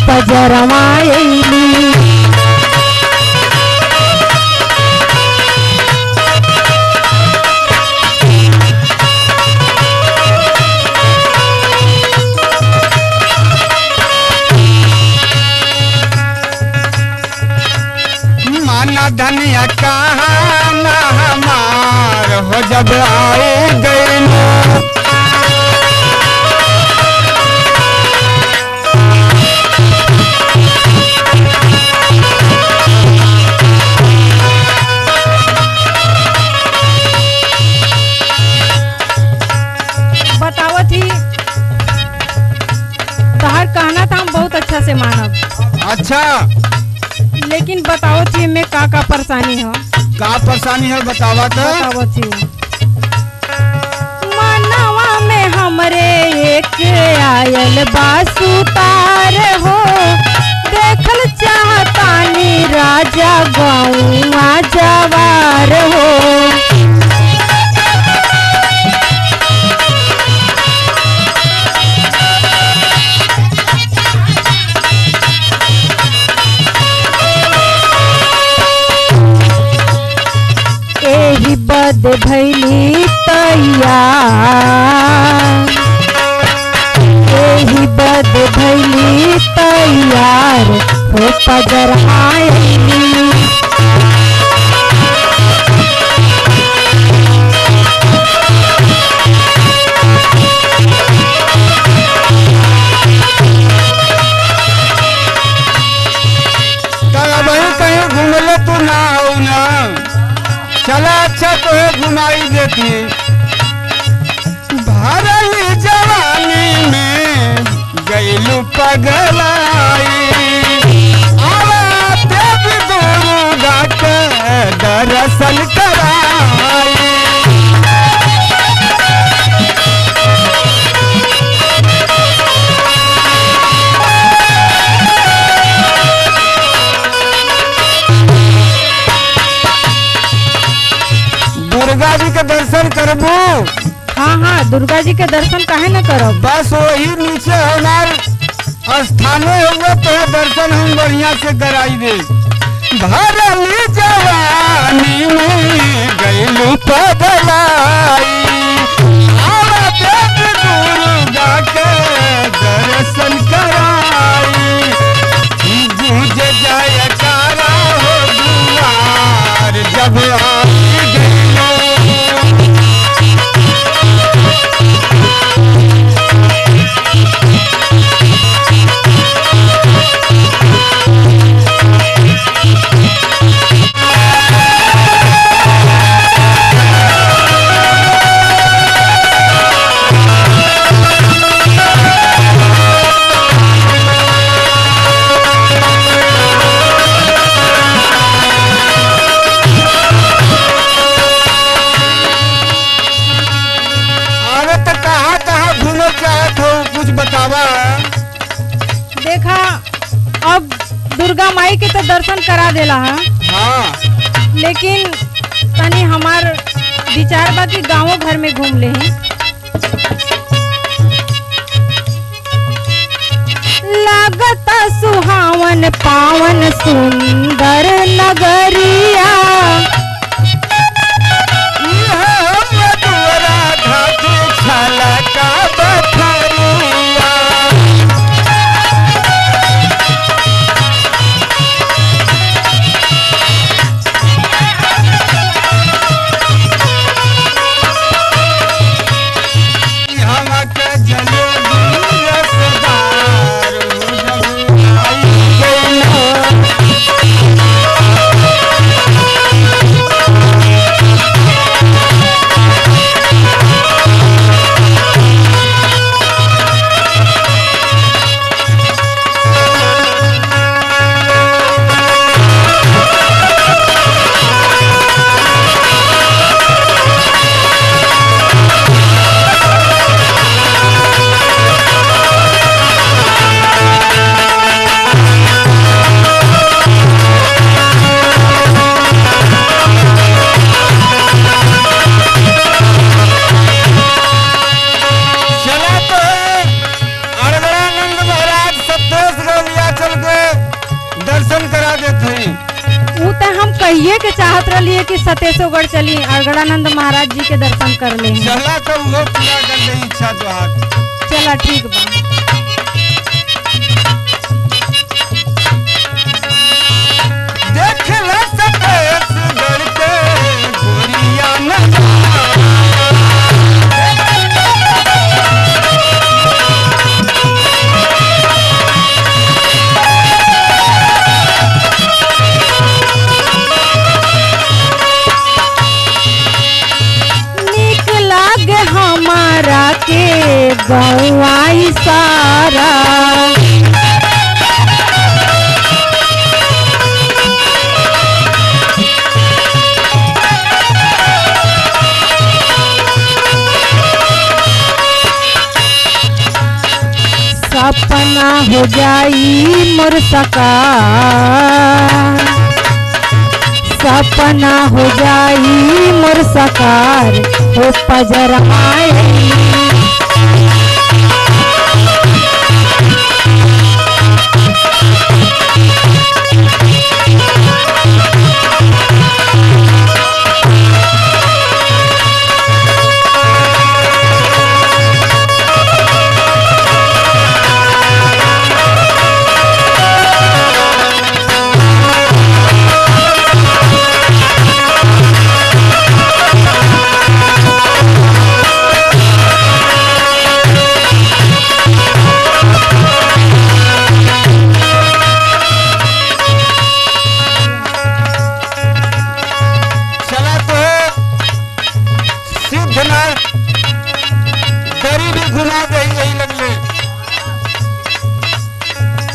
पजरवा अइली। माना धनिया कहाँ ना हमार हो जब आए गए ना। बतावत ही तहार कहना था हम बहुत अच्छा से मानब। अच्छा लेकिन बतावत ही में का परेशानी है। का परेशानी है बतावा तो। बतावत ही मनवा में हमरे एक आयल बासुतार हो। देखल चाहतानी राजा गौआ जवार हो। एही बद भैली तैयार। एही बद भैली तैयार हो पजरवा अइली। कहीं घूमले तू ना हो ना। चला अच्छा तो घुमाई देती। भरली जवानी में गईलू पगलाई। आवा देवी दुर्गा के दर्शन कराई। दुर्गा जी के दर्शन करबू। हाँ हाँ दुर्गा जी के दर्शन काहे न करब। बस वही नीचे हमार स्थाने होगा तो दर्शन हम बढ़िया से कराई दे। भरली जवानी में गईलू पगलाई। आवा देवी दुर्गा के दर्शन कराई। गूंज जाए कारा हो दुआर जब आई गई। बतावा। देखा अब दुर्गा माई के तो दर्शन करा देला है। हाँ लेकिन तनी हमार विचार बा कि गाँव घर में घूम ले हैं। लागता सुहावन पावन सुंदर नगरिया। कहिए के चाहत रहिए कि सतेशोगढ़ चली अगड़ानंद महाराज जी के दर्शन कर ले। चला तो वो पूरा कर दे इच्छा तो हाथ। चला ठीक बा। देख ला सतेशगढ़ के गोरिया नजारा। हमारा के गौआई सारा सपना हो जाई मोर साकार, सपना हो जाई मोर साकार हो पजरमाए।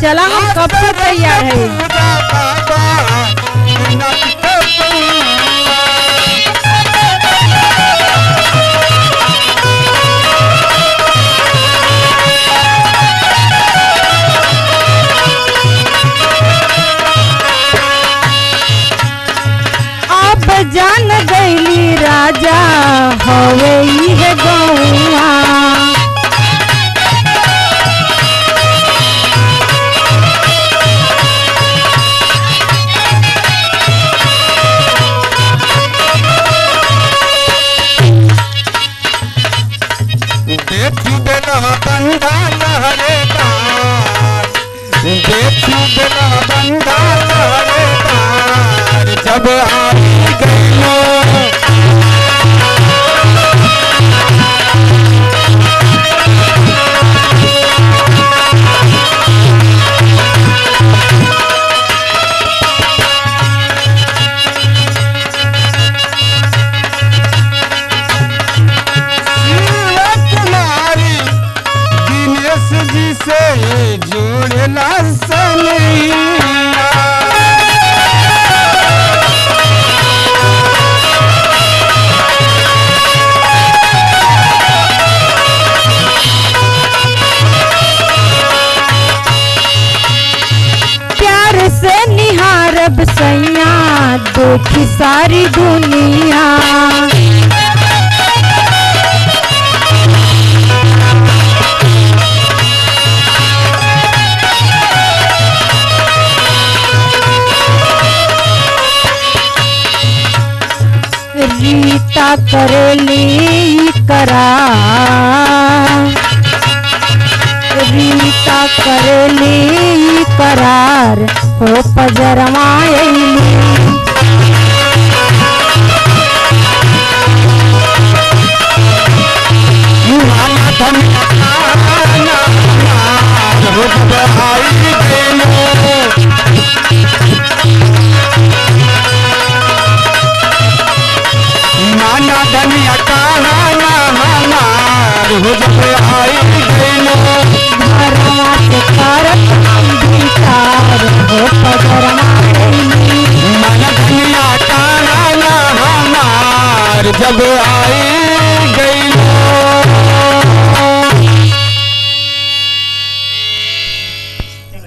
चला हम कब से तैयार है। अब जान गईली राजा हवे है गौआ, बंधा लहरे तार, देखू बेला बंधा लहरे तार, जब आई गई से जोड़ला सनैया। प्यार से निहारब सैया देखी सारी दुनिया, रीता करेली करार, रीता करेली करार हो पजरमाएली। माना धनिया कहाना हमार हो जब आई गईलो, घरवा से करत हम विचार हो पजरमाएली। माना धनिया कहाना हमार जब आई